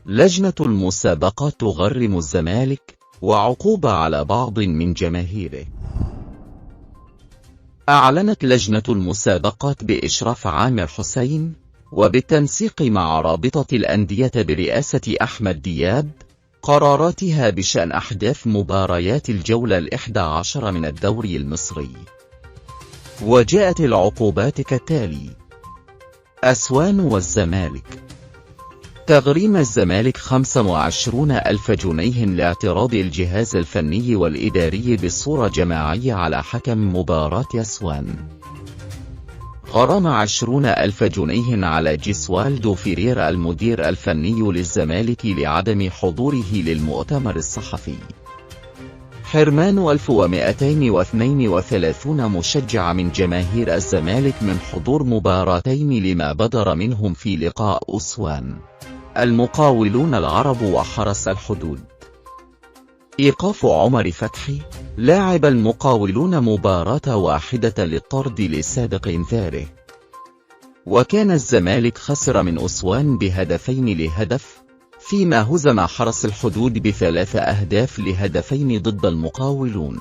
لجنة المسابقات تغرم الزمالك وعقوبة على بعض من جماهيره. أعلنت لجنة المسابقات بإشراف عامر حسين وبالتنسيق مع رابطة الأندية برئاسة أحمد دياب قراراتها بشأن أحداث مباريات الجولة 11 من الدوري المصري. وجاءت العقوبات كالتالي: أسوان والزمالك: تغريم الزمالك 25,000 جنيه لاعتراض الجهاز الفني والإداري بصورة جماعية على حكم مباراة أسوان. غرامة 20,000 جنيه على جيسوالدو فيريرا المدير الفني للزمالك لعدم حضوره للمؤتمر الصحفي. حرمان 1232 مشجع من جماهير الزمالك من حضور مباراتين لما بدر منهم في لقاء أسوان: المقاولون العرب وحرس الحدود. إيقاف عمر فتحي لاعب المقاولون مباراة واحدة للطرد لسابق إنذاره. وكان الزمالك خسر من أسوان ب2-0، فيما هزم حرس الحدود ب3 أهداف ل2 ضد المقاولون.